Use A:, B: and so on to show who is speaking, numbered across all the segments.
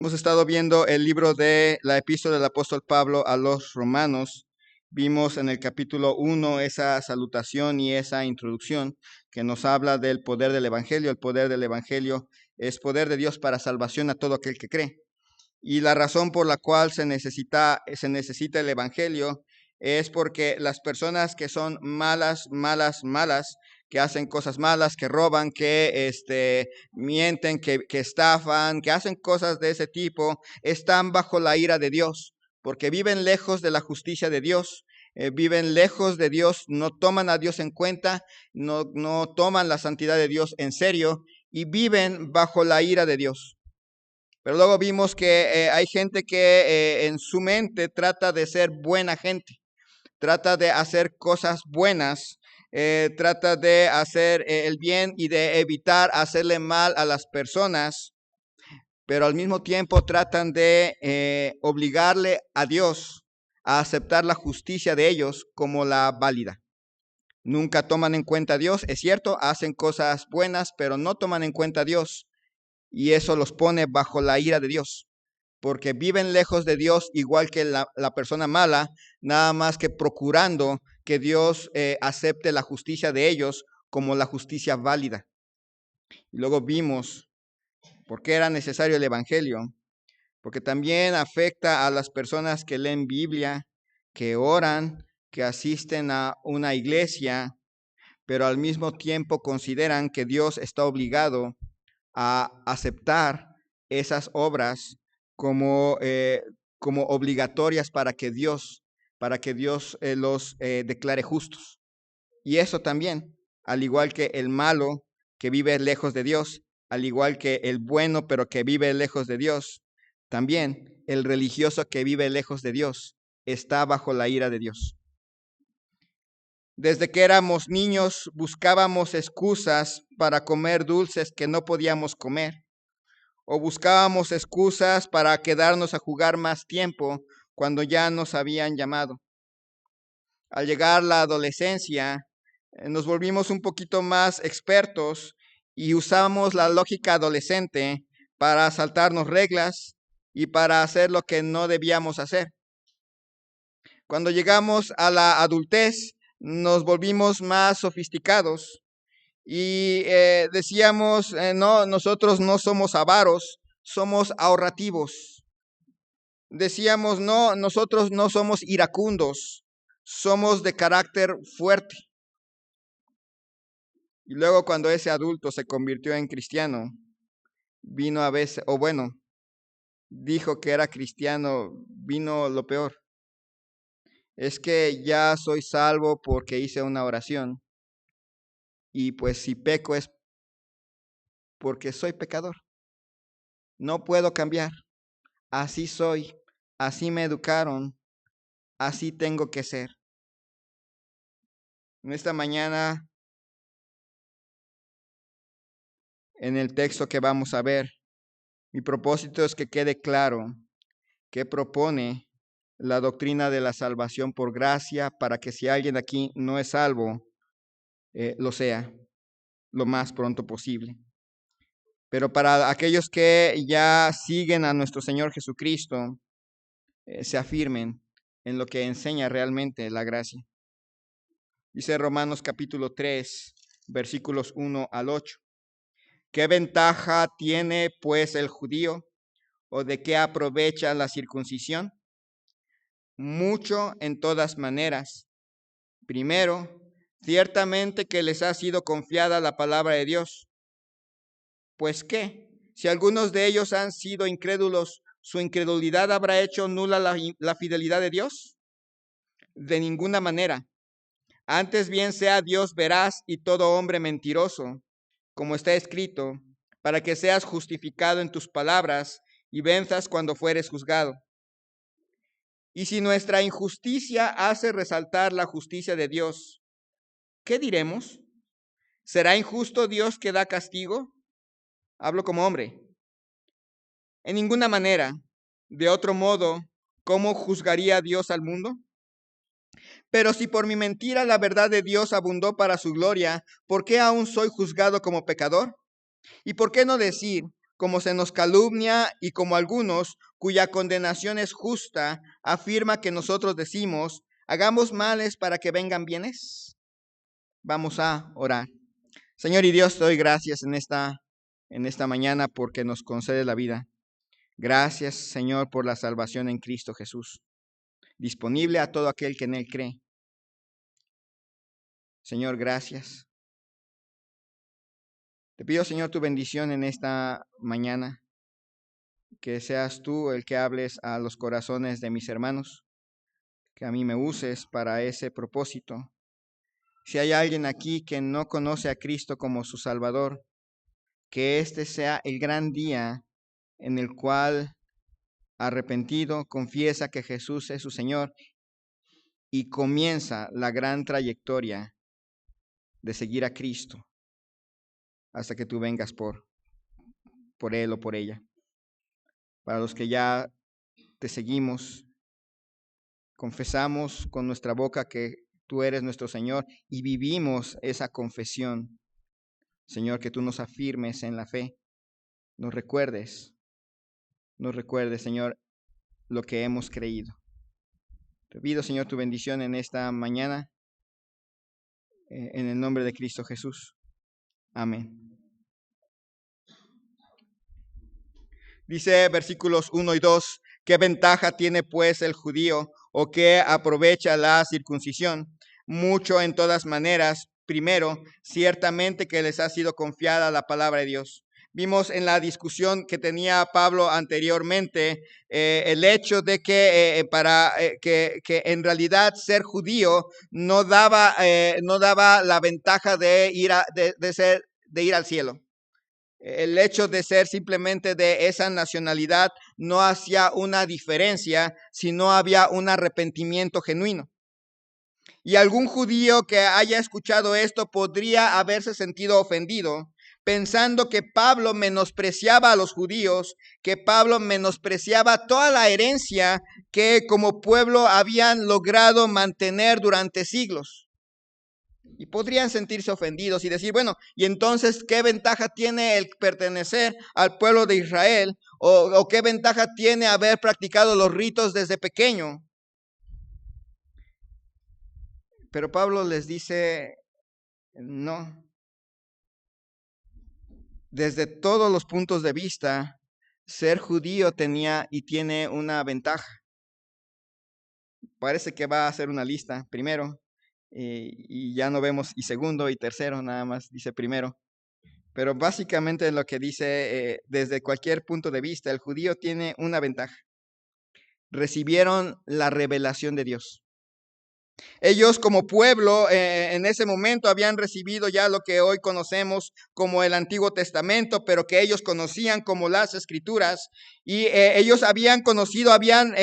A: Hemos estado viendo el libro de la epístola del apóstol Pablo a los romanos. Vimos en el capítulo 1 esa salutación y esa introducción que nos habla del poder del evangelio. El poder del evangelio es poder de Dios para salvación a todo aquel que cree. Y la razón por la cual se necesita el evangelio es porque las personas que son malas, que hacen cosas malas, que roban, que mienten, que estafan, que hacen cosas de ese tipo, están bajo la ira de Dios, porque viven lejos de la justicia de Dios, viven lejos de Dios, no toman a Dios en cuenta, no toman la santidad de Dios en serio y viven bajo la ira de Dios. Pero luego vimos que hay gente que en su mente trata de ser buena gente, trata de hacer cosas buenas, trata de hacer el bien y de evitar hacerle mal a las personas, pero al mismo tiempo tratan de obligarle a Dios a aceptar la justicia de ellos como la válida. Nunca toman en cuenta a Dios, es cierto, hacen cosas buenas, pero no toman en cuenta a Dios y eso los pone bajo la ira de Dios, porque viven lejos de Dios igual que la persona mala, nada más que procurando que Dios acepte la justicia de ellos como la justicia válida. Y luego vimos por qué era necesario el evangelio, porque también afecta a las personas que leen Biblia, que oran, que asisten a una iglesia, pero al mismo tiempo consideran que Dios está obligado a aceptar esas obras como obligatorias para que Dios los declare justos. Y eso también, al igual que el malo que vive lejos de Dios, al igual que el bueno pero que vive lejos de Dios, también el religioso que vive lejos de Dios está bajo la ira de Dios. Desde que éramos niños buscábamos excusas para comer dulces que no podíamos comer, o buscábamos excusas para quedarnos a jugar más tiempo cuando ya nos habían llamado. Al llegar la adolescencia, nos volvimos un poquito más expertos y usamos la lógica adolescente para saltarnos reglas y para hacer lo que no debíamos hacer. Cuando llegamos a la adultez, nos volvimos más sofisticados y decíamos, no, nosotros no somos avaros, somos ahorrativos. Decíamos, no, nosotros no somos iracundos, somos de carácter fuerte. Y luego cuando ese adulto se convirtió en cristiano, vino a veces, o bueno, dijo que era cristiano, vino lo peor. Es que ya soy salvo porque hice una oración. Y pues si peco es porque soy pecador. No puedo cambiar. Así soy. Así me educaron. Así tengo que ser. En esta mañana, en el texto que vamos a ver, mi propósito es que quede claro que propone la doctrina de la salvación por gracia para que si alguien aquí no es salvo, lo sea lo más pronto posible. Pero para aquellos que ya siguen a nuestro Señor Jesucristo, se afirmen en lo que enseña realmente la gracia. Dice Romanos capítulo 3, versículos 1 al 8. ¿Qué ventaja tiene pues el judío o de qué aprovecha la circuncisión? Mucho en todas maneras. Primero, ciertamente que les ha sido confiada la palabra de Dios. Pues qué, si algunos de ellos han sido incrédulos, ¿su incredulidad habrá hecho nula la fidelidad de Dios? De ninguna manera. Antes bien sea Dios veraz y todo hombre mentiroso, como está escrito, para que seas justificado en tus palabras y venzas cuando fueres juzgado. Y si nuestra injusticia hace resaltar la justicia de Dios, ¿qué diremos? ¿Será injusto Dios que da castigo? Hablo como hombre. En ninguna manera. De otro modo, ¿cómo juzgaría Dios al mundo? Pero si por mi mentira la verdad de Dios abundó para su gloria, ¿por qué aún soy juzgado como pecador? ¿Y por qué no decir, como se nos calumnia y como algunos, cuya condenación es justa, afirma que nosotros decimos, hagamos males para que vengan bienes? Vamos a orar. Señor y Dios, te doy gracias en esta mañana porque nos concede la vida. Gracias, Señor, por la salvación en Cristo Jesús, disponible a todo aquel que en Él cree. Señor, gracias. Te pido, Señor, tu bendición en esta mañana, que seas tú el que hables a los corazones de mis hermanos, que a mí me uses para ese propósito. Si hay alguien aquí que no conoce a Cristo como su Salvador, que este sea el gran día en el cual, arrepentido, confiesa que Jesús es su Señor y comienza la gran trayectoria de seguir a Cristo hasta que tú vengas por él o por ella. Para los que ya te seguimos, confesamos con nuestra boca que tú eres nuestro Señor y vivimos esa confesión. Señor, que tú nos afirmes en la fe, nos recuerdes, Señor, lo que hemos creído. Te pido, Señor, tu bendición en esta mañana, en el nombre de Cristo Jesús. Amén. Dice versículos 1 y 2, ¿qué ventaja tiene pues el judío o qué aprovecha la circuncisión? Mucho en todas maneras. Primero, ciertamente que les ha sido confiada la palabra de Dios. Vimos en la discusión que tenía Pablo anteriormente el hecho de que que en realidad ser judío no daba la ventaja de ir al cielo. El hecho de ser simplemente de esa nacionalidad no hacía una diferencia si no había un arrepentimiento genuino. Y algún judío que haya escuchado esto podría haberse sentido ofendido, pensando que Pablo menospreciaba a los judíos, que Pablo menospreciaba toda la herencia que como pueblo habían logrado mantener durante siglos. Y podrían sentirse ofendidos y decir, bueno, ¿y entonces qué ventaja tiene el pertenecer al pueblo de Israel? ¿O qué ventaja tiene haber practicado los ritos desde pequeño? Pero Pablo les dice, no. Desde todos los puntos de vista, ser judío tenía y tiene una ventaja. Parece que va a hacer una lista, primero, y ya no vemos, y segundo y tercero, nada más dice primero. Pero básicamente lo que dice, desde cualquier punto de vista, el judío tiene una ventaja. Recibieron la revelación de Dios. Ellos como pueblo en ese momento habían recibido ya lo que hoy conocemos como el Antiguo Testamento, pero que ellos conocían como las Escrituras. Y ellos habían conocido, habían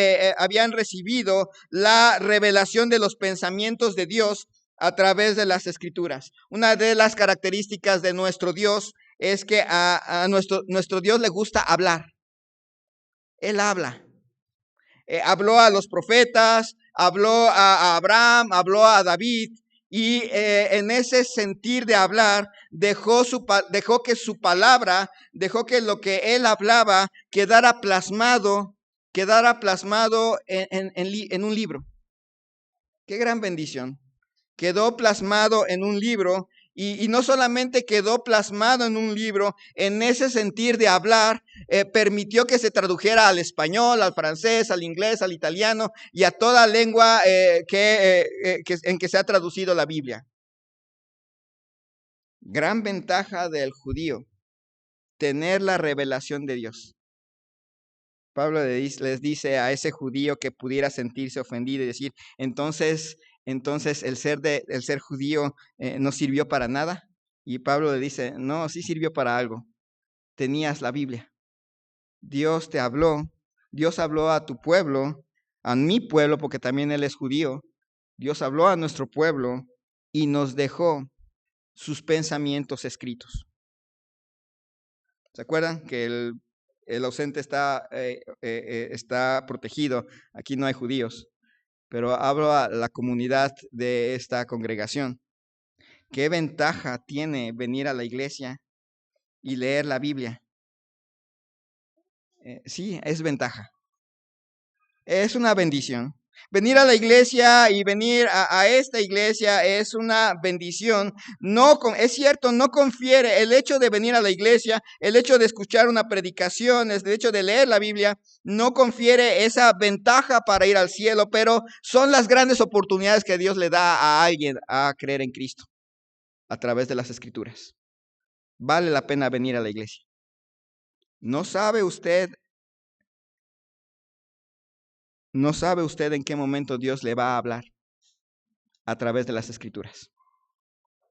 A: recibido la revelación de los pensamientos de Dios a través de las Escrituras. Una de las características de nuestro Dios es que a nuestro Dios le gusta hablar. Él habla. Habló a los profetas, habló a Abraham, habló a David, y en ese sentir de hablar, dejó que su palabra, dejó que lo que él hablaba quedara plasmado en un libro. Qué gran bendición. Quedó plasmado en un libro. Y no solamente quedó plasmado en un libro, en ese sentir de hablar, permitió que se tradujera al español, al francés, al inglés, al italiano y a toda lengua en que se ha traducido la Biblia. Gran ventaja del judío, tener la revelación de Dios. Pablo les dice a ese judío que pudiera sentirse ofendido y decir, entonces el ser judío no sirvió para nada. Y Pablo le dice, no, sí sirvió para algo. Tenías la Biblia. Dios te habló. Dios habló a tu pueblo, a mi pueblo, porque también él es judío. Dios habló a nuestro pueblo y nos dejó sus pensamientos escritos. ¿Se acuerdan que el ausente está protegido? Aquí no hay judíos. Pero hablo a la comunidad de esta congregación. ¿Qué ventaja tiene venir a la iglesia y leer la Biblia? Sí, es ventaja. Es una bendición. Venir a la iglesia y venir a esta iglesia es una bendición. No, es cierto, no confiere el hecho de venir a la iglesia, el hecho de escuchar una predicación, el hecho de leer la Biblia, no confiere esa ventaja para ir al cielo, pero son las grandes oportunidades que Dios le da a alguien a creer en Cristo a través de las Escrituras. Vale la pena venir a la iglesia. ¿No sabe usted en qué momento Dios le va a hablar? A través de las Escrituras.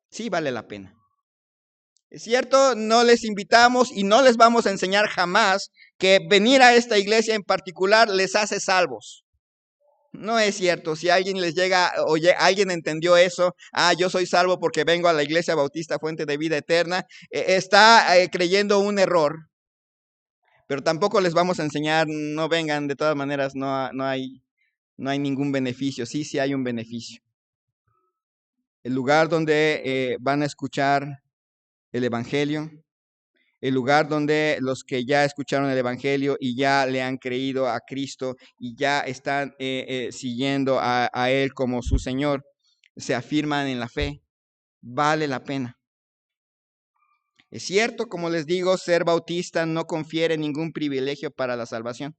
A: Sí vale la pena. Es cierto, no les invitamos y no les vamos a enseñar jamás que venir a esta iglesia en particular les hace salvos. No es cierto. Si alguien les llega, oye, alguien entendió eso, yo soy salvo porque vengo a la iglesia bautista Fuente de Vida Eterna, está creyendo un error. Pero tampoco les vamos a enseñar, no vengan, de todas maneras no hay ningún beneficio. Sí hay un beneficio. El lugar donde van a escuchar el Evangelio, el lugar donde los que ya escucharon el Evangelio y ya le han creído a Cristo y ya están siguiendo a Él como su Señor, se afirman en la fe, vale la pena. Es cierto, como les digo, ser bautista no confiere ningún privilegio para la salvación.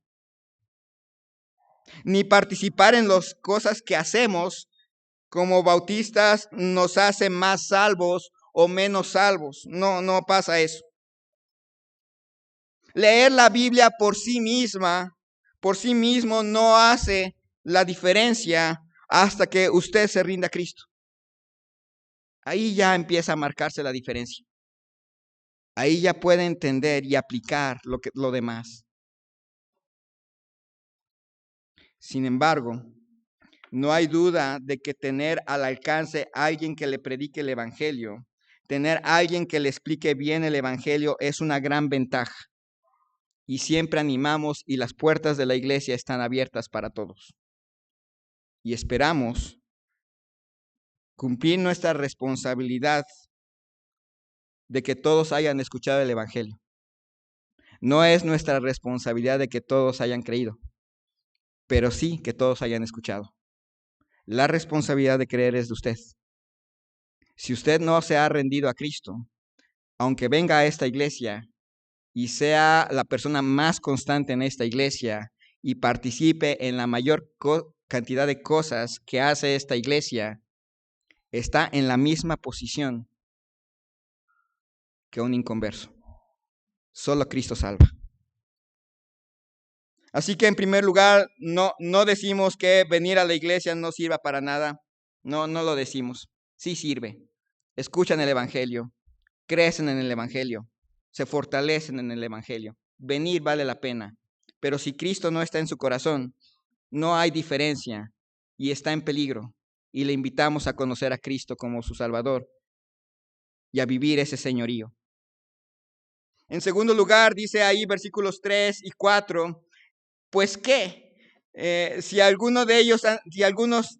A: Ni participar en las cosas que hacemos como bautistas nos hace más salvos o menos salvos. No pasa eso. Leer la Biblia por sí mismo, no hace la diferencia hasta que usted se rinda a Cristo. Ahí ya empieza a marcarse la diferencia. Ahí ya puede entender y aplicar lo demás. Sin embargo, no hay duda de que tener al alcance a alguien que le predique el Evangelio, tener a alguien que le explique bien el Evangelio es una gran ventaja. Y siempre animamos y las puertas de la iglesia están abiertas para todos. Y esperamos cumplir nuestra responsabilidad de que todos hayan escuchado el Evangelio. No es nuestra responsabilidad de que todos hayan creído, pero sí que todos hayan escuchado. La responsabilidad de creer es de usted. Si usted no se ha rendido a Cristo, aunque venga a esta iglesia y sea la persona más constante en esta iglesia y participe en la mayor cantidad de cosas que hace esta iglesia, está en la misma posición que un inconverso. Solo Cristo salva. Así que en primer lugar, no decimos que venir a la iglesia no sirva para nada. No lo decimos. Sí sirve. Escuchan el Evangelio, crecen en el Evangelio, se fortalecen en el Evangelio. Venir vale la pena. Pero si Cristo no está en su corazón, no hay diferencia y está en peligro. Y le invitamos a conocer a Cristo como su Salvador y a vivir ese señorío. En segundo lugar, dice ahí versículos 3 y 4, pues ¿qué? Si algunos de ellos,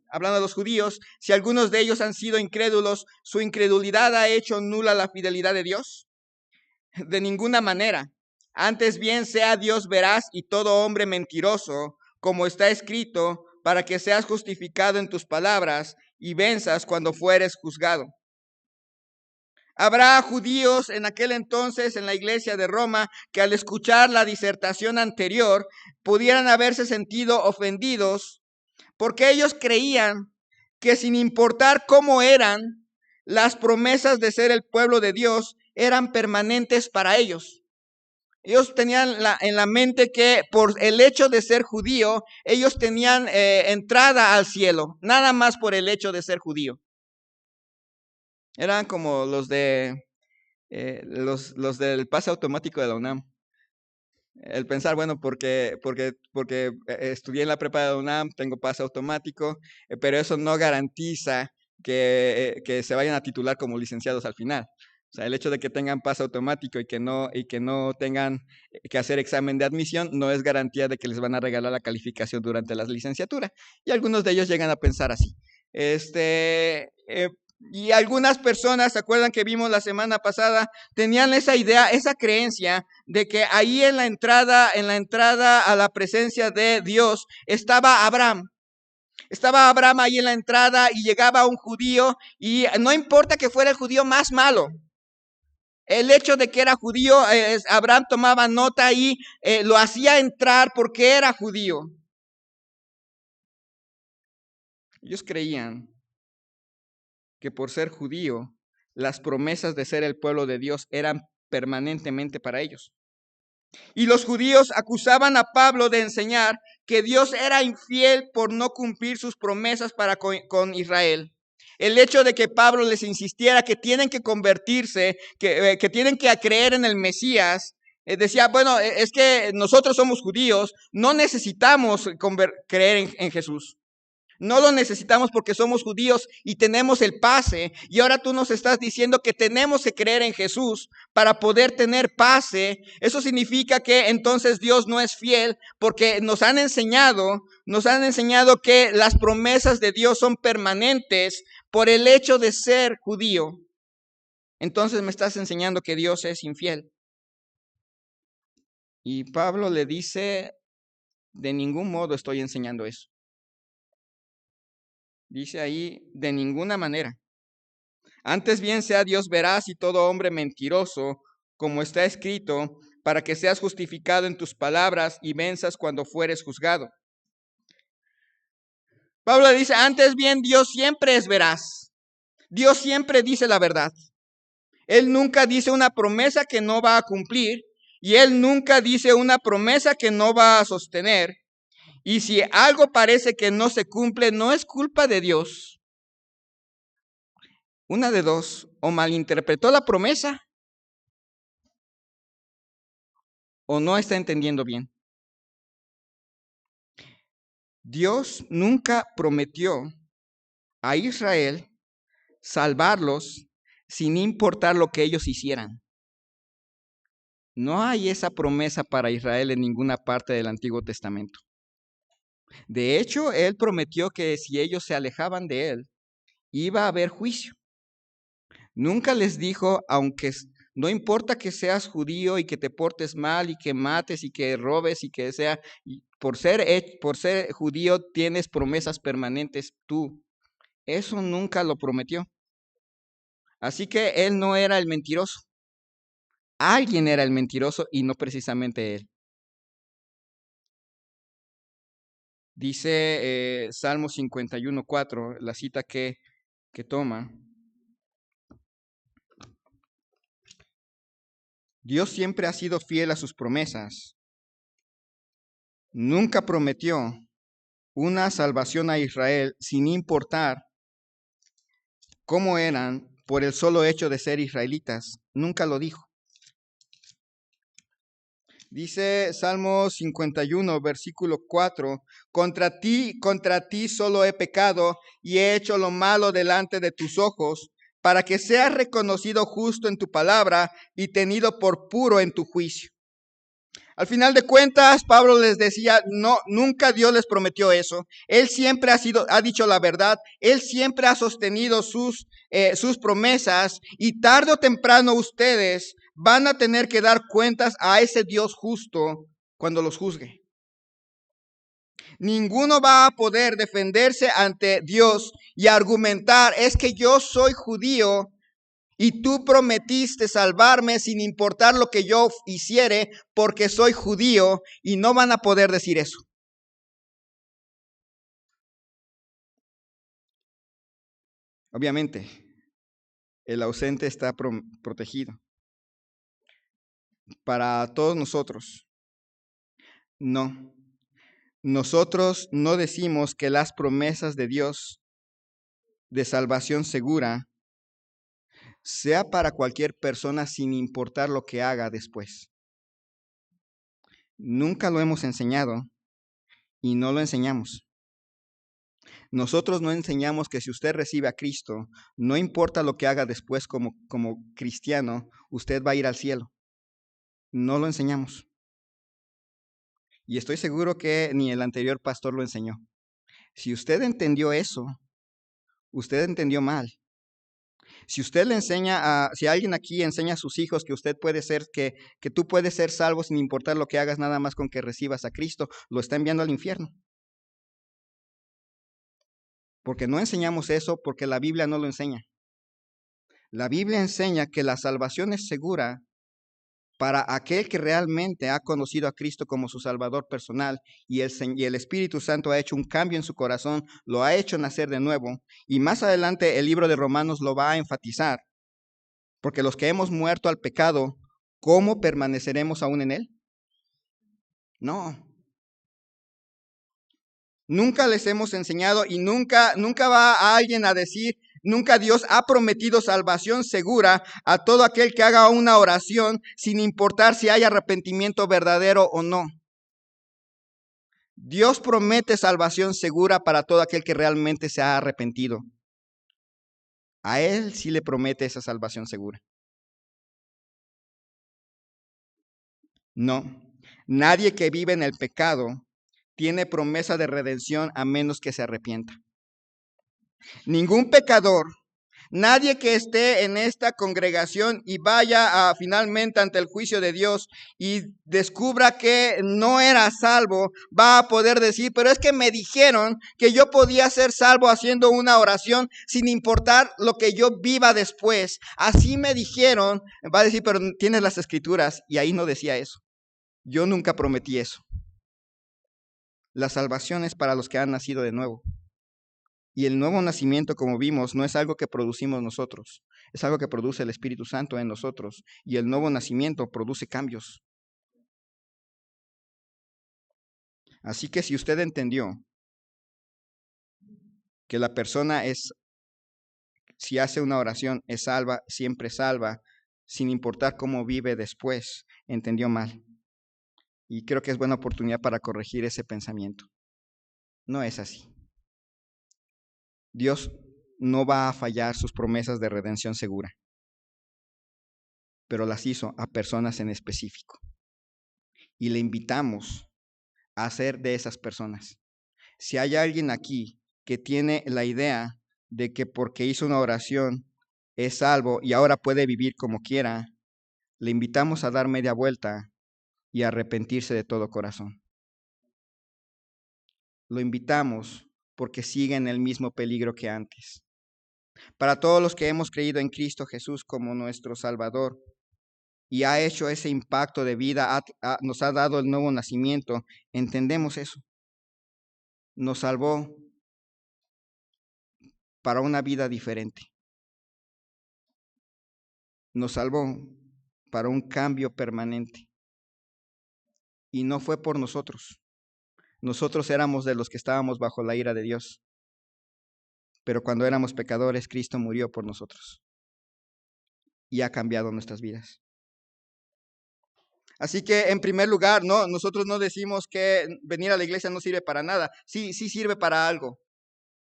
A: hablando de los judíos, si algunos de ellos han sido incrédulos, ¿su incredulidad ha hecho nula la fidelidad de Dios? De ninguna manera. Antes bien sea Dios veraz y todo hombre mentiroso, como está escrito, para que seas justificado en tus palabras y venzas cuando fueres juzgado. Habrá judíos en aquel entonces en la iglesia de Roma que al escuchar la disertación anterior pudieran haberse sentido ofendidos porque ellos creían que sin importar cómo eran, las promesas de ser el pueblo de Dios eran permanentes para ellos. Ellos tenían en la mente que por el hecho de ser judío, ellos tenían entrada al cielo, nada más por el hecho de ser judío. Eran como los del pase automático de la UNAM. El pensar, bueno, porque estudié en la prepa de la UNAM, tengo pase automático, pero eso no garantiza que se vayan a titular como licenciados al final. O sea, el hecho de que tengan pase automático y que no tengan que hacer examen de admisión no es garantía de que les van a regalar la calificación durante la licenciatura. Y algunos de ellos llegan a pensar así. Y algunas personas, ¿se acuerdan que vimos la semana pasada? Tenían esa idea, esa creencia de que ahí en la entrada a la presencia de Dios estaba Abraham. Estaba Abraham ahí en la entrada y llegaba un judío y no importa que fuera el judío más malo. El hecho de que era judío, Abraham tomaba nota y lo hacía entrar porque era judío. Ellos creían que por ser judío, las promesas de ser el pueblo de Dios eran permanentemente para ellos. Y los judíos acusaban a Pablo de enseñar que Dios era infiel por no cumplir sus promesas para con Israel. El hecho de que Pablo les insistiera que tienen que convertirse, que tienen que creer en el Mesías, decía, bueno, es que nosotros somos judíos, no necesitamos creer en Jesús. No lo necesitamos porque somos judíos y tenemos el pase. Y ahora tú nos estás diciendo que tenemos que creer en Jesús para poder tener pase. Eso significa que entonces Dios no es fiel porque nos han enseñado que las promesas de Dios son permanentes por el hecho de ser judío. Entonces me estás enseñando que Dios es infiel. Y Pablo le dice, de ningún modo estoy enseñando eso. Dice ahí, de ninguna manera. Antes bien sea Dios veraz y todo hombre mentiroso, como está escrito, para que seas justificado en tus palabras y venzas cuando fueres juzgado. Pablo dice, antes bien Dios siempre es veraz. Dios siempre dice la verdad. Él nunca dice una promesa que no va a cumplir y Él nunca dice una promesa que no va a sostener. Y si algo parece que no se cumple, no es culpa de Dios. Una de dos, o malinterpretó la promesa o no está entendiendo bien. Dios nunca prometió a Israel salvarlos sin importar lo que ellos hicieran. No hay esa promesa para Israel en ninguna parte del Antiguo Testamento. De hecho, Él prometió que si ellos se alejaban de Él, iba a haber juicio. Nunca les dijo, aunque no importa que seas judío y que te portes mal y que mates y que robes y que sea, por ser judío tienes promesas permanentes tú. Eso nunca lo prometió. Así que él no era el mentiroso. Alguien era el mentiroso y no precisamente él. Dice Salmo 51:4, la cita que toma. Dios siempre ha sido fiel a sus promesas. Nunca prometió una salvación a Israel sin importar cómo eran por el solo hecho de ser israelitas. Nunca lo dijo. Dice Salmo 51, versículo 4, contra ti solo he pecado y he hecho lo malo delante de tus ojos, para que seas reconocido justo en tu palabra y tenido por puro en tu juicio. Al final de cuentas, Pablo les decía, no, nunca Dios les prometió eso. Él siempre ha dicho la verdad. Él siempre ha sostenido sus promesas y tarde o temprano ustedes van a tener que dar cuentas a ese Dios justo cuando los juzgue. Ninguno va a poder defenderse ante Dios y argumentar, es que yo soy judío y tú prometiste salvarme sin importar lo que yo hiciere porque soy judío, y no van a poder decir eso. Obviamente, el ausente está protegido. Para todos nosotros, no. Nosotros no decimos que las promesas de Dios de salvación segura sea para cualquier persona sin importar lo que haga después. Nunca lo hemos enseñado y no lo enseñamos. Nosotros no enseñamos que si usted recibe a Cristo, no importa lo que haga después como cristiano, usted va a ir al cielo. No lo enseñamos. Y estoy seguro que ni el anterior pastor lo enseñó. Si usted entendió eso, usted entendió mal. Si usted le enseña si alguien aquí enseña a sus hijos que usted puede ser, que tú puedes ser salvo sin importar lo que hagas, nada más con que recibas a Cristo, lo está enviando al infierno. Porque no enseñamos eso, porque la Biblia no lo enseña. La Biblia enseña que la salvación es segura para aquel que realmente ha conocido a Cristo como su Salvador personal y el Espíritu Santo ha hecho un cambio en su corazón, lo ha hecho nacer de nuevo. Y más adelante el libro de Romanos lo va a enfatizar, porque los que hemos muerto al pecado, ¿cómo permaneceremos aún en él? No. Nunca les hemos enseñado y nunca va alguien a decir, nunca Dios ha prometido salvación segura a todo aquel que haga una oración sin importar si hay arrepentimiento verdadero o no. Dios promete salvación segura para todo aquel que realmente se ha arrepentido. A Él sí le promete esa salvación segura. No, nadie que vive en el pecado tiene promesa de redención a menos que se arrepienta. Ningún pecador, nadie que esté en esta congregación y vaya finalmente ante el juicio de Dios y descubra que no era salvo, va a poder decir, pero es que me dijeron que yo podía ser salvo haciendo una oración sin importar lo que yo viva después. Así me dijeron, va a decir, pero tienes las escrituras y ahí no decía eso. Yo nunca prometí eso. La salvación es para los que han nacido de nuevo. Y el nuevo nacimiento, como vimos, no es algo que producimos nosotros, es algo que produce el Espíritu Santo en nosotros. Y el nuevo nacimiento produce cambios. Así que si usted entendió que la persona si hace una oración, es salva, siempre salva, sin importar cómo vive después, entendió mal. Y creo que es buena oportunidad para corregir ese pensamiento. No es así. Dios no va a fallar sus promesas de redención segura, pero las hizo a personas en específico. Y le invitamos a ser de esas personas. Si hay alguien aquí que tiene la idea de que porque hizo una oración es salvo y ahora puede vivir como quiera, le invitamos a dar media vuelta y a arrepentirse de todo corazón. Lo invitamos porque sigue en el mismo peligro que antes. Para todos los que hemos creído en Cristo Jesús como nuestro Salvador y ha hecho ese impacto de vida, nos ha dado el nuevo nacimiento, entendemos eso. Nos salvó para una vida diferente. Nos salvó para un cambio permanente. Y no fue por nosotros. Nosotros éramos de los que estábamos bajo la ira de Dios. Pero cuando éramos pecadores, Cristo murió por nosotros. Y ha cambiado nuestras vidas. Así que, en primer lugar, nosotros no decimos que venir a la iglesia no sirve para nada. Sí sirve para algo.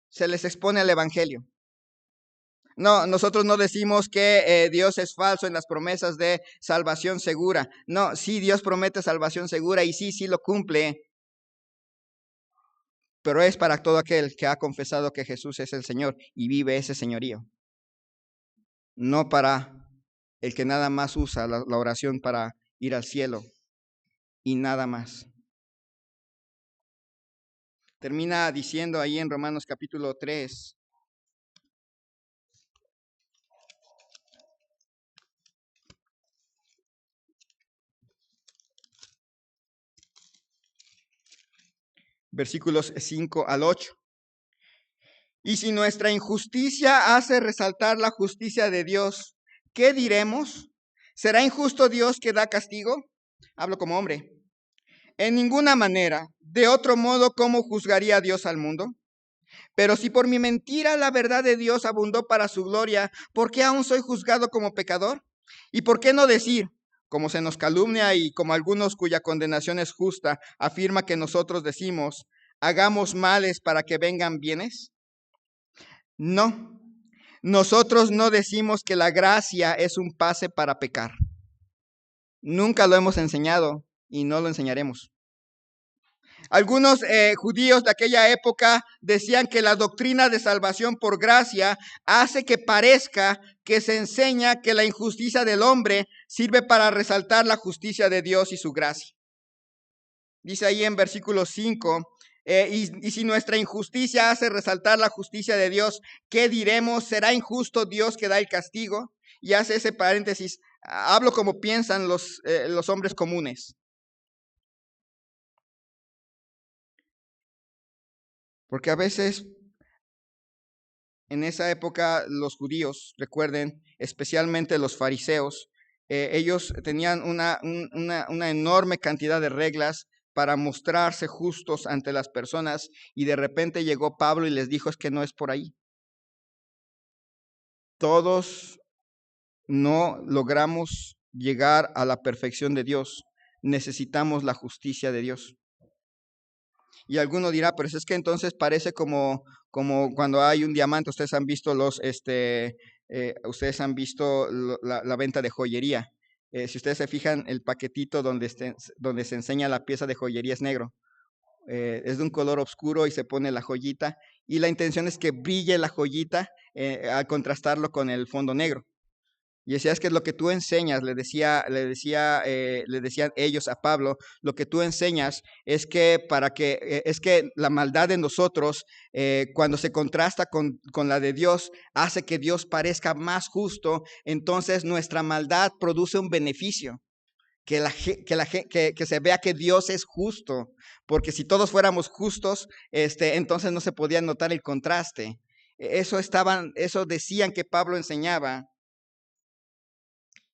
A: Se les expone el evangelio. No, nosotros no decimos que Dios es falso en las promesas de salvación segura. No, sí, Dios promete salvación segura y sí lo cumple. Pero es para todo aquel que ha confesado que Jesús es el Señor y vive ese señorío. No para el que nada más usa la oración para ir al cielo y nada más. Termina diciendo ahí en Romanos capítulo 3. Versículos 5 al 8. Y si nuestra injusticia hace resaltar la justicia de Dios, ¿qué diremos? ¿Será injusto Dios que da castigo? Hablo como hombre. En ninguna manera. De otro modo, ¿cómo juzgaría Dios al mundo? Pero si por mi mentira la verdad de Dios abundó para su gloria, ¿por qué aún soy juzgado como pecador? ¿Y por qué no decir, como se nos calumnia y como algunos cuya condenación es justa, afirma que nosotros decimos, hagamos males para que vengan bienes? No, nosotros no decimos que la gracia es un pase para pecar. Nunca lo hemos enseñado y no lo enseñaremos. Algunos judíos de aquella época decían que la doctrina de salvación por gracia hace que parezca que se enseña que la injusticia del hombre sirve para resaltar la justicia de Dios y su gracia. Dice ahí en versículo 5, y si nuestra injusticia hace resaltar la justicia de Dios, ¿qué diremos? ¿Será injusto Dios que da el castigo? Y hace ese paréntesis, hablo como piensan los hombres comunes. Porque a veces en esa época los judíos, recuerden, especialmente los fariseos, ellos tenían una enorme cantidad de reglas para mostrarse justos ante las personas, y de repente llegó Pablo y les dijo, es que no es por ahí. Todos no logramos llegar a la perfección de Dios, necesitamos la justicia de Dios. Y alguno dirá, pero es que entonces parece como cuando hay un diamante. Ustedes han visto la venta de joyería. Si ustedes se fijan, el paquetito donde se enseña la pieza de joyería es negro. Es de un color oscuro y se pone la joyita. Y la intención es que brille la joyita al contrastarlo con el fondo negro. Y decía, es que lo que tú enseñas, le decían ellos a Pablo, lo que tú enseñas es que es que la maldad de nosotros, cuando se contrasta con la de Dios, hace que Dios parezca más justo. Entonces nuestra maldad produce un beneficio, que se vea que Dios es justo, porque si todos fuéramos justos, entonces no se podía notar el contraste. Eso decían que Pablo enseñaba.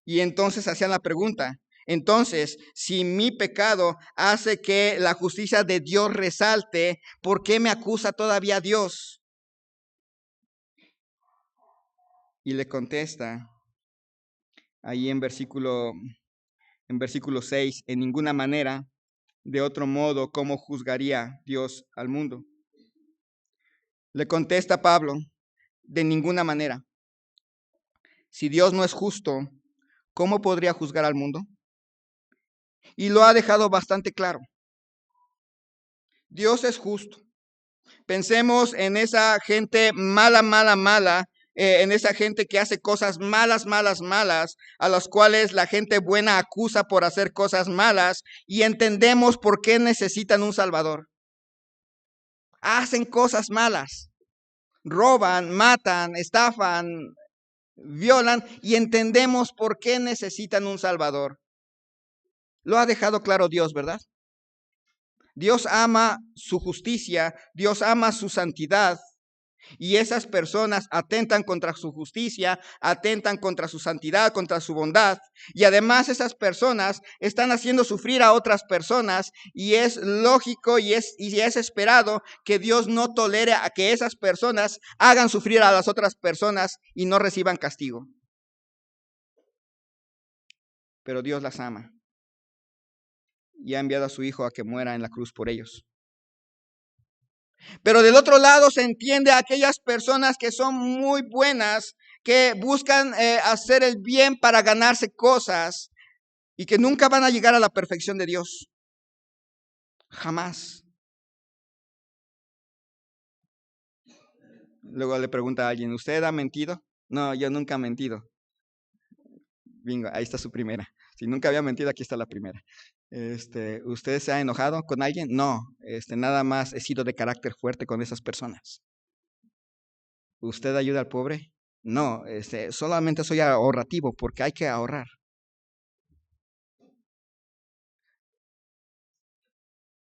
A: Y entonces hacían la pregunta, entonces, si mi pecado hace que la justicia de Dios resalte, ¿por qué me acusa todavía Dios? Y le contesta ahí en versículo 6, en ninguna manera, de otro modo, ¿cómo juzgaría Dios al mundo? Le contesta Pablo, de ninguna manera. Si Dios no es justo, ¿cómo podría juzgar al mundo? Y lo ha dejado bastante claro. Dios es justo. Pensemos en esa gente mala, en esa gente que hace cosas malas, a las cuales la gente buena acusa por hacer cosas malas, y entendemos por qué necesitan un Salvador. Hacen cosas malas, roban, matan, estafan, violan, y entendemos por qué necesitan un Salvador. Lo ha dejado claro Dios, ¿verdad? Dios ama su justicia, Dios ama su santidad, y esas personas atentan contra su justicia, atentan contra su santidad, contra su bondad, y además esas personas están haciendo sufrir a otras personas, y es lógico y es esperado que Dios no tolere a que esas personas hagan sufrir a las otras personas y no reciban castigo. Pero Dios las ama y ha enviado a su Hijo a que muera en la cruz por ellos. Pero del otro lado se entiende a aquellas personas que son muy buenas, que buscan hacer el bien para ganarse cosas y que nunca van a llegar a la perfección de Dios. Jamás. Luego le pregunta a alguien, ¿usted ha mentido? No, yo nunca he mentido. Bingo, ahí está su primera. Si nunca había mentido, aquí está la primera. ¿Usted se ha enojado con alguien? No, nada más he sido de carácter fuerte con esas personas. ¿Usted ayuda al pobre? No, solamente soy ahorrativo porque hay que ahorrar.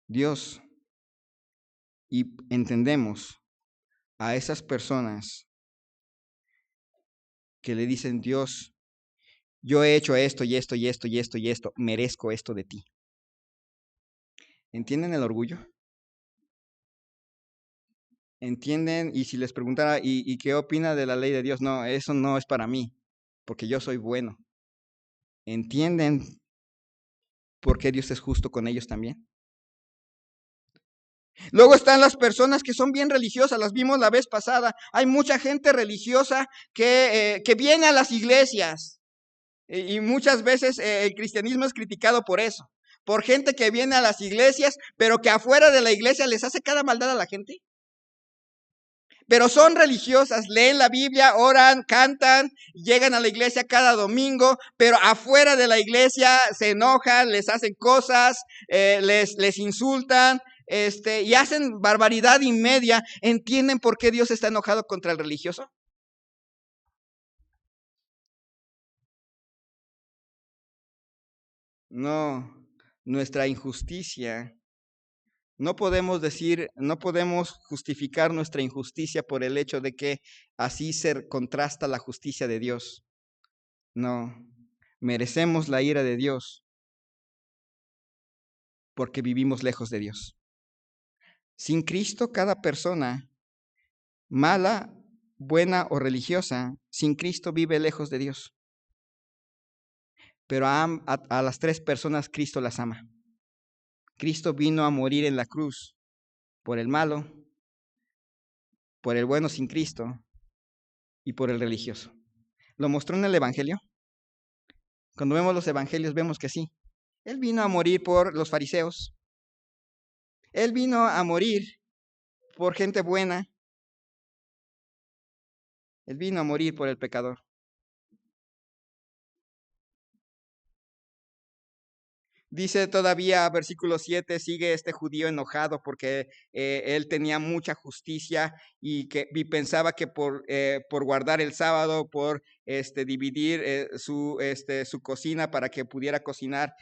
A: Dios, y entendemos a esas personas que le dicen, Dios, yo he hecho esto y esto y esto y esto y esto, merezco esto de ti. ¿Entienden el orgullo? ¿Entienden? Y si les preguntara, ¿y qué opina de la ley de Dios? No, eso no es para mí, porque yo soy bueno. ¿Entienden por qué Dios es justo con ellos también? Luego están las personas que son bien religiosas, las vimos la vez pasada. Hay mucha gente religiosa que viene a las iglesias, y muchas veces el cristianismo es criticado por eso, por gente que viene a las iglesias, pero que afuera de la iglesia les hace cada maldad a la gente. Pero son religiosas, leen la Biblia, oran, cantan, llegan a la iglesia cada domingo, pero afuera de la iglesia se enojan, les hacen cosas, les insultan, y hacen barbaridad y media. ¿Entienden por qué Dios está enojado contra el religioso? No, nuestra injusticia. No podemos justificar nuestra injusticia por el hecho de que así se contrasta la justicia de Dios. No, merecemos la ira de Dios porque vivimos lejos de Dios. Sin Cristo, cada persona, mala, buena o religiosa, sin Cristo vive lejos de Dios. Pero a las tres personas Cristo las ama. Cristo vino a morir en la cruz por el malo, por el bueno sin Cristo y por el religioso. ¿Lo mostró en el Evangelio? Cuando vemos los evangelios vemos que sí. Él vino a morir por los fariseos. Él vino a morir por gente buena. Él vino a morir por el pecador. Dice todavía, versículo 7, sigue este judío enojado porque él tenía mucha justicia y pensaba que por guardar el sábado, por dividir su cocina para que pudiera cocinar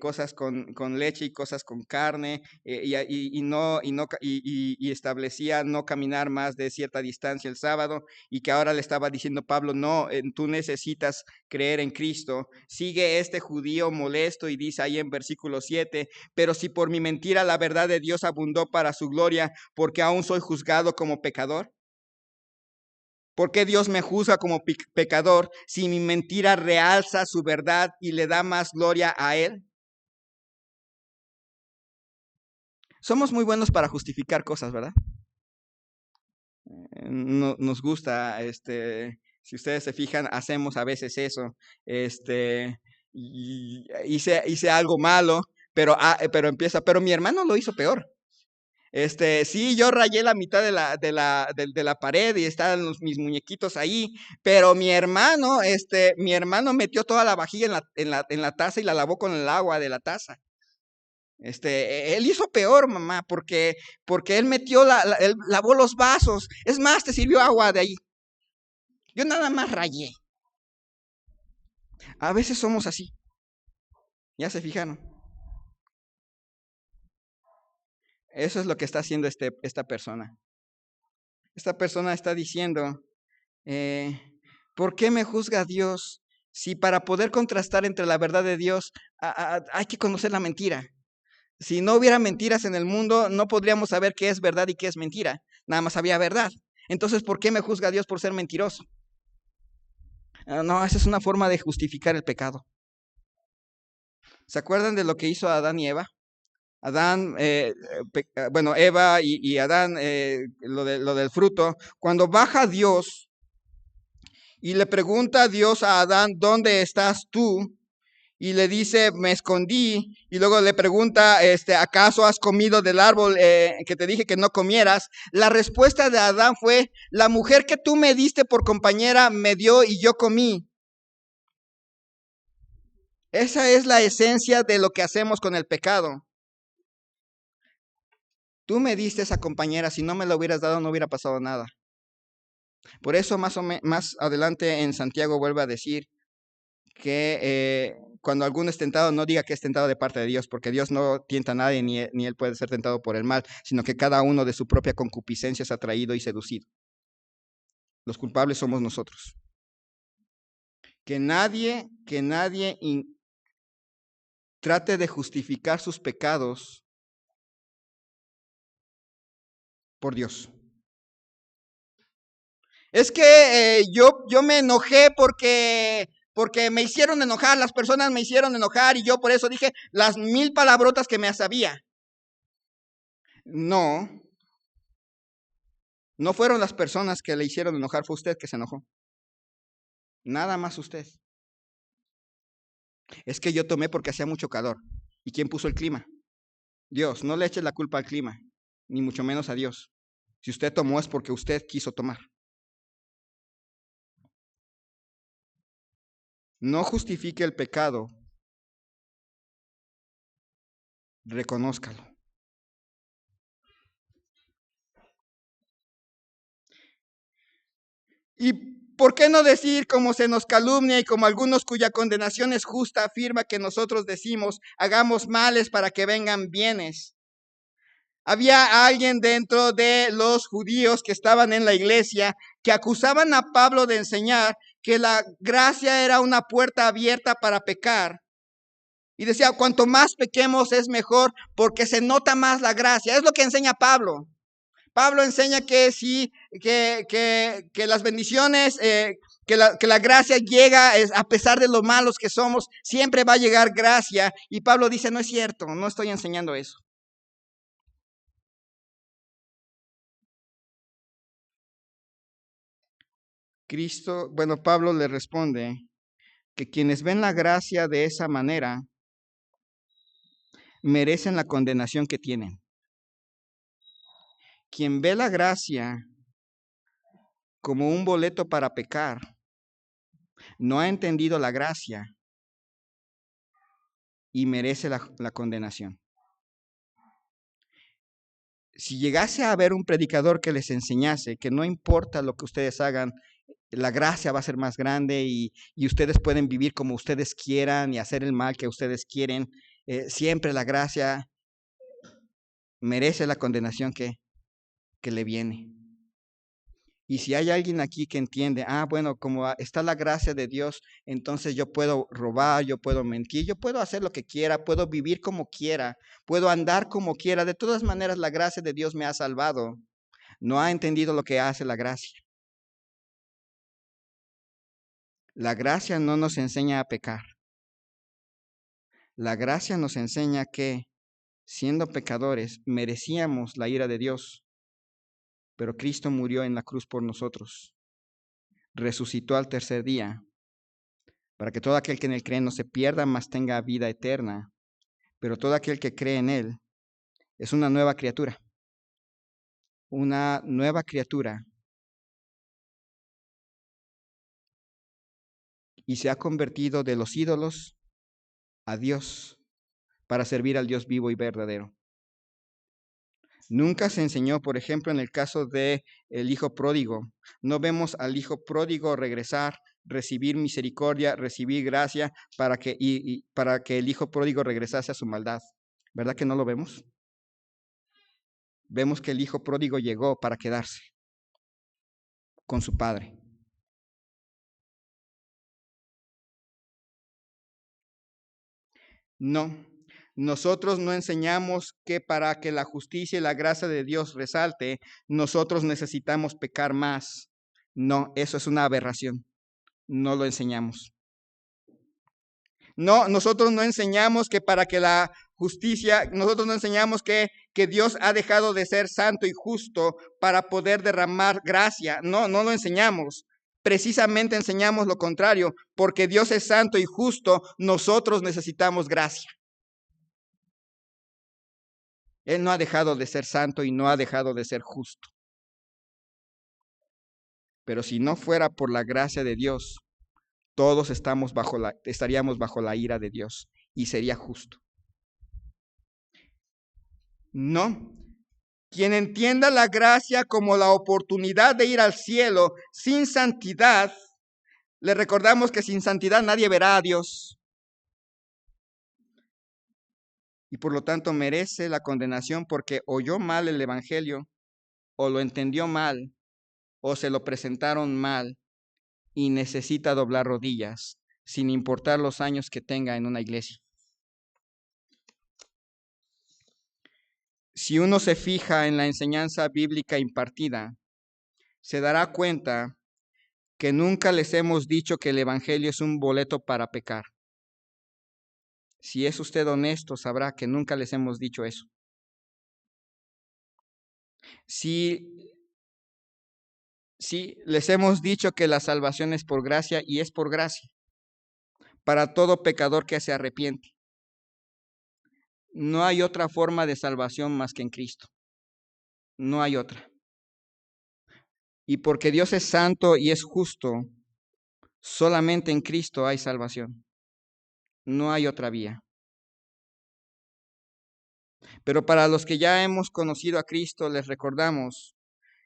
A: cosas con leche y cosas con carne, y establecía no caminar más de cierta distancia el sábado, y que ahora le estaba diciendo Pablo, no, tú necesitas creer en Cristo. Sigue este judío molesto y dice ahí en versículo 7, pero si por mi mentira la verdad de Dios abundó para su gloria, ¿por qué aún soy juzgado como pecador? ¿Por qué Dios me juzga como pecador si mi mentira realza su verdad y le da más gloria a Él? Somos muy buenos para justificar cosas, ¿verdad? Nos gusta, si ustedes se fijan, hacemos a veces eso. Hice algo malo, pero mi hermano lo hizo peor. Sí, yo rayé la mitad de la pared y estaban mis muñequitos ahí, pero mi hermano metió toda la vajilla en la taza y la lavó con el agua de la taza. Él hizo peor, mamá, porque él metió él lavó los vasos. Es más, te sirvió agua de ahí. Yo nada más rayé. A veces somos así. ¿Ya se fijaron? Eso es lo que está haciendo esta persona. Esta persona está diciendo, ¿por qué me juzga Dios si para poder contrastar entre la verdad de Dios hay que conocer la mentira? Si no hubiera mentiras en el mundo, no podríamos saber qué es verdad y qué es mentira. Nada más había verdad. Entonces, ¿por qué me juzga Dios por ser mentiroso? No, esa es una forma de justificar el pecado. ¿Se acuerdan de lo que hizo Adán y Eva? Adán, Eva y Adán, lo del fruto. Cuando baja Dios y le pregunta a Dios a Adán, ¿dónde estás tú? Y le dice, me escondí. Y luego le pregunta, ¿acaso has comido del árbol que te dije que no comieras? La respuesta de Adán fue, la mujer que tú me diste por compañera me dio y yo comí. Esa es la esencia de lo que hacemos con el pecado. Tú me diste esa compañera, si no me la hubieras dado no hubiera pasado nada. Por eso más adelante en Santiago vuelve a decir que cuando alguno es tentado, no diga que es tentado de parte de Dios, porque Dios no tienta a nadie, ni él puede ser tentado por el mal, sino que cada uno de su propia concupiscencia es atraído y seducido. Los culpables somos nosotros. Que nadie trate de justificar sus pecados por Dios. Es que yo me enojé porque me hicieron enojar, las personas me hicieron enojar y yo por eso dije las 1000 palabrotas que me sabía. No fueron las personas que le hicieron enojar, fue usted que se enojó. Nada más usted. Es que yo tomé porque hacía mucho calor. ¿Y quién puso el clima? Dios. No le eche la culpa al clima, ni mucho menos a Dios. Si usted tomó es porque usted quiso tomar. No justifique el pecado, reconózcalo. ¿Y por qué no decir, como se nos calumnia y como algunos cuya condenación es justa, afirma que nosotros decimos, hagamos males para que vengan bienes? Había alguien dentro de los judíos que estaban en la iglesia que acusaban a Pablo de enseñar que la gracia era una puerta abierta para pecar. Y decía, cuanto más pequemos es mejor porque se nota más la gracia. Es lo que enseña Pablo. Pablo enseña que sí, que las bendiciones, que la gracia llega a pesar de lo malos que somos, siempre va a llegar gracia. Y Pablo dice, no es cierto, no estoy enseñando eso. Pablo le responde que quienes ven la gracia de esa manera merecen la condenación que tienen. Quien ve la gracia como un boleto para pecar, no ha entendido la gracia y merece la condenación. Si llegase a haber un predicador que les enseñase que no importa lo que ustedes hagan, la gracia va a ser más grande y ustedes pueden vivir como ustedes quieran y hacer el mal que ustedes quieren, siempre la gracia merece la condenación que le viene. Y si hay alguien aquí que entiende, bueno, como está la gracia de Dios, entonces yo puedo robar, yo puedo mentir, yo puedo hacer lo que quiera, puedo vivir como quiera, puedo andar como quiera. De todas maneras, la gracia de Dios me ha salvado. No ha entendido lo que hace la gracia. La gracia no nos enseña a pecar. La gracia nos enseña que, siendo pecadores, merecíamos la ira de Dios, pero Cristo murió en la cruz por nosotros. Resucitó al tercer día, para que todo aquel que en él cree no se pierda, mas tenga vida eterna. Pero todo aquel que cree en él es una nueva criatura. Una nueva criatura. Y se ha convertido de los ídolos a Dios para servir al Dios vivo y verdadero. Nunca se enseñó, por ejemplo, en el caso de el hijo pródigo. No vemos al hijo pródigo regresar, recibir misericordia, recibir gracia para que el hijo pródigo regresase a su maldad. ¿Verdad que no lo vemos? Vemos que el hijo pródigo llegó para quedarse con su padre. No, nosotros no enseñamos que para que la justicia y la gracia de Dios resalte, nosotros necesitamos pecar más. No, eso es una aberración. No lo enseñamos. No, nosotros no enseñamos que para que la justicia, nosotros no enseñamos que Dios ha dejado de ser santo y justo para poder derramar gracia. No, no lo enseñamos. Precisamente enseñamos lo contrario, porque Dios es santo y justo, nosotros necesitamos gracia. Él no ha dejado de ser santo y no ha dejado de ser justo. Pero si no fuera por la gracia de Dios, todos estaríamos bajo la ira de Dios y sería justo. No. Quien entienda la gracia como la oportunidad de ir al cielo sin santidad, le recordamos que sin santidad nadie verá a Dios. Y por lo tanto merece la condenación porque oyó mal el evangelio, o lo entendió mal, o se lo presentaron mal, y necesita doblar rodillas, sin importar los años que tenga en una iglesia. Si uno se fija en la enseñanza bíblica impartida, se dará cuenta que nunca les hemos dicho que el evangelio es un boleto para pecar. Si es usted honesto, sabrá que nunca les hemos dicho eso. Si les hemos dicho que la salvación es por gracia y es por gracia, para todo pecador que se arrepiente. No hay otra forma de salvación más que en Cristo. No hay otra. Y porque Dios es santo y es justo, solamente en Cristo hay salvación. No hay otra vía. Pero para los que ya hemos conocido a Cristo, les recordamos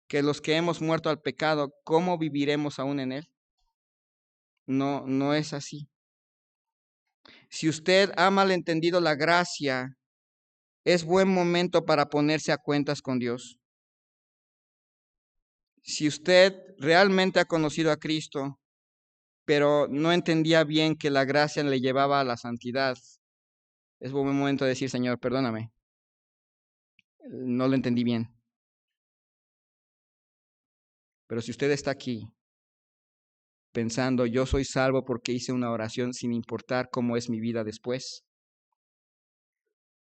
A: que los que hemos muerto al pecado, ¿cómo viviremos aún en él? No, no es así. Si usted ha malentendido la gracia, es buen momento para ponerse a cuentas con Dios. Si usted realmente ha conocido a Cristo, pero no entendía bien que la gracia le llevaba a la santidad, es buen momento de decir, Señor, perdóname, no lo entendí bien. Pero si usted está aquí pensando, yo soy salvo porque hice una oración sin importar cómo es mi vida después,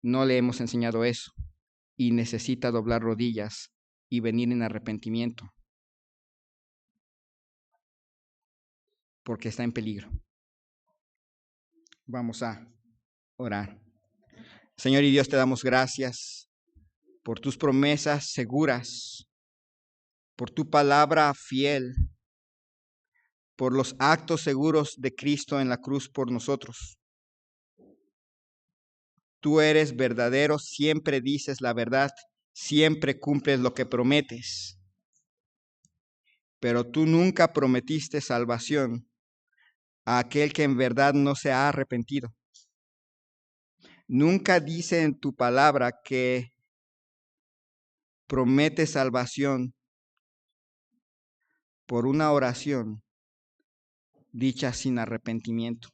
A: no le hemos enseñado eso y necesita doblar rodillas y venir en arrepentimiento porque está en peligro. Vamos a orar. Señor y Dios, te damos gracias por tus promesas seguras, por tu palabra fiel, por los actos seguros de Cristo en la cruz por nosotros. Tú eres verdadero, siempre dices la verdad, siempre cumples lo que prometes. Pero tú nunca prometiste salvación a aquel que en verdad no se ha arrepentido. Nunca dice en tu palabra que promete salvación por una oración dicha sin arrepentimiento.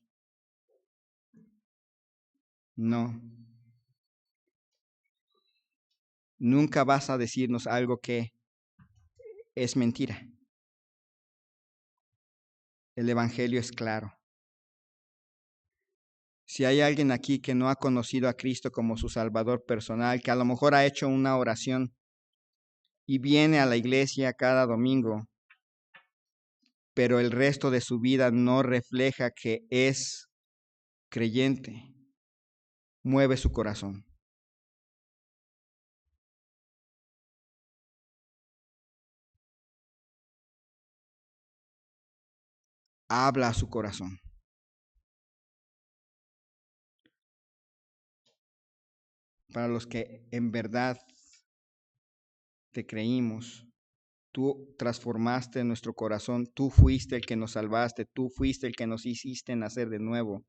A: No. Nunca vas a decirnos algo que es mentira. El Evangelio es claro. Si hay alguien aquí que no ha conocido a Cristo como su Salvador personal, que a lo mejor ha hecho una oración y viene a la iglesia cada domingo, pero el resto de su vida no refleja que es creyente, mueve su corazón. Habla a su corazón. Para los que en verdad te creímos, tú transformaste nuestro corazón, tú fuiste el que nos salvaste, tú fuiste el que nos hiciste nacer de nuevo.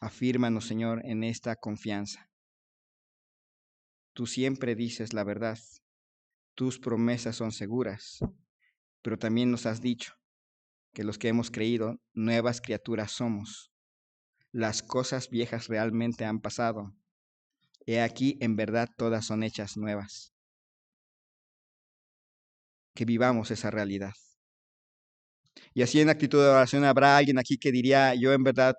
A: Afírmanos, Señor, en esta confianza. Tú siempre dices la verdad, tus promesas son seguras, pero también nos has dicho que los que hemos creído, nuevas criaturas somos. Las cosas viejas realmente han pasado. He aquí, en verdad, todas son hechas nuevas. Que vivamos esa realidad. Y así en actitud de oración habrá alguien aquí que diría, yo en verdad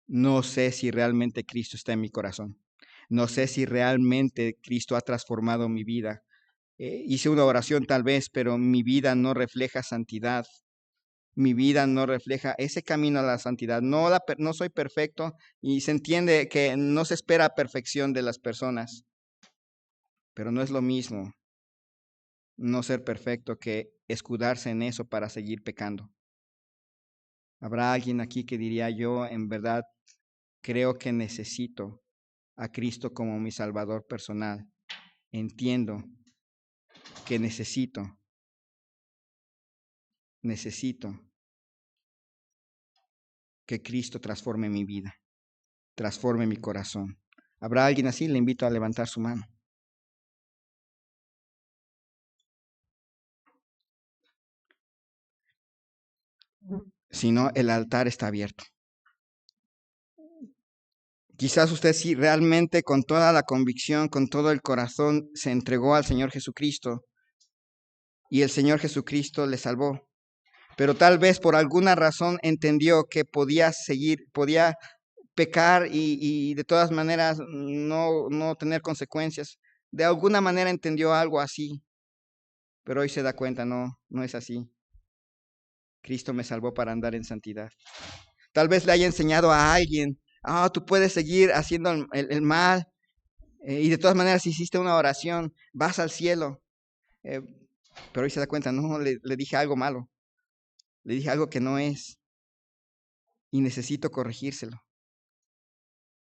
A: no sé si realmente Cristo está en mi corazón. No sé si realmente Cristo ha transformado mi vida. Hice una oración tal vez, pero mi vida no refleja santidad. Mi vida no refleja ese camino a la santidad. No soy perfecto y se entiende que no se espera perfección de las personas, pero no es lo mismo no ser perfecto que escudarse en eso para seguir pecando. Habrá alguien aquí que diría, yo en verdad creo que necesito a Cristo como mi Salvador personal. Entiendo que necesito que Cristo transforme mi vida, transforme mi corazón. ¿Habrá alguien así? Le invito a levantar su mano. Si no, el altar está abierto. Quizás usted sí realmente con toda la convicción, con todo el corazón, se entregó al Señor Jesucristo y el Señor Jesucristo le salvó. Pero tal vez por alguna razón entendió que podía pecar y de todas maneras no tener consecuencias. De alguna manera entendió algo así, pero hoy se da cuenta, no es así. Cristo me salvó para andar en santidad. Tal vez le haya enseñado a alguien, tú puedes seguir haciendo el mal, y de todas maneras hiciste una oración, vas al cielo. Pero hoy se da cuenta, no, le dije algo malo, le dije algo que no es, y necesito corregírselo.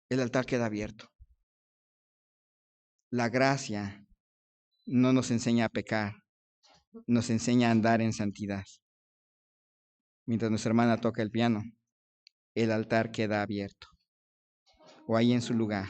A: El altar queda abierto. La gracia no nos enseña a pecar, nos enseña a andar en santidad. Mientras nuestra hermana toca el piano, el altar queda abierto, o ahí en su lugar.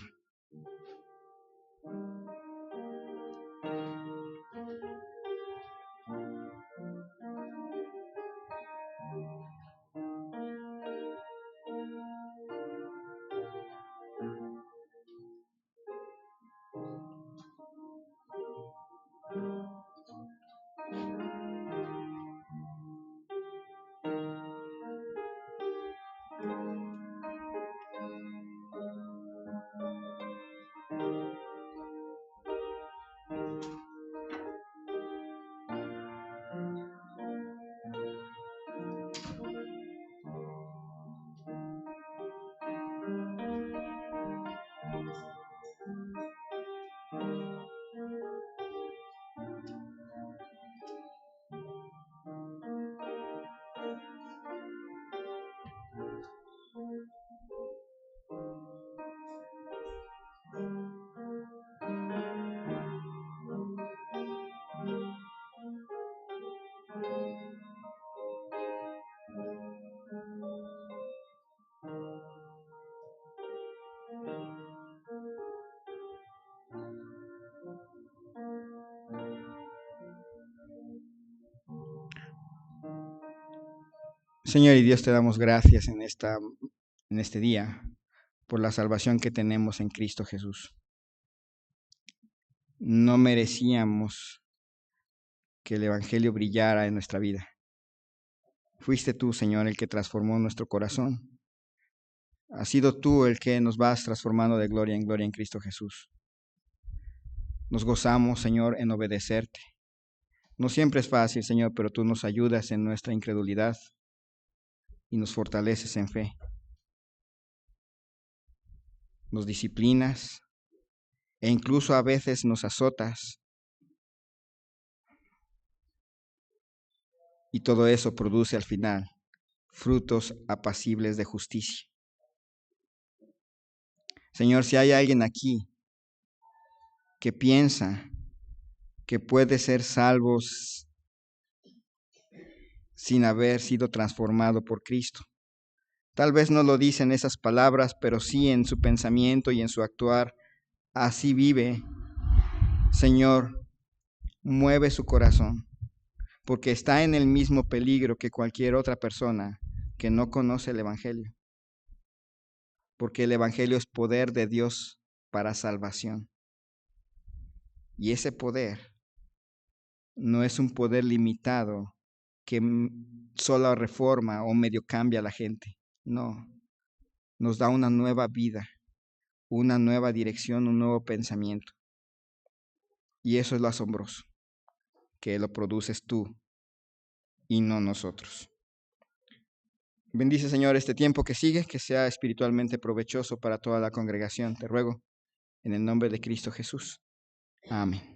A: Señor y Dios, te damos gracias en este día por la salvación que tenemos en Cristo Jesús. No merecíamos que el Evangelio brillara en nuestra vida. Fuiste tú, Señor, el que transformó nuestro corazón. Has sido tú el que nos vas transformando de gloria en Cristo Jesús. Nos gozamos, Señor, en obedecerte. No siempre es fácil, Señor, pero tú nos ayudas en nuestra incredulidad y nos fortaleces en fe. Nos disciplinas e incluso a veces nos azotas. Y todo eso produce al final frutos apacibles de justicia. Señor, si hay alguien aquí que piensa que puede ser salvo sin haber sido transformado por Cristo, tal vez no lo dice en esas palabras, pero sí en su pensamiento y en su actuar, así vive. Señor, mueve su corazón, porque está en el mismo peligro que cualquier otra persona que no conoce el Evangelio. Porque el Evangelio es poder de Dios para salvación. Y ese poder no es un poder limitado que solo reforma o medio cambia a la gente. No, nos da una nueva vida, una nueva dirección, un nuevo pensamiento. Y eso es lo asombroso, que lo produces tú y no nosotros. Bendice, Señor, este tiempo que sigue, que sea espiritualmente provechoso para toda la congregación. Te ruego, en el nombre de Cristo Jesús. Amén.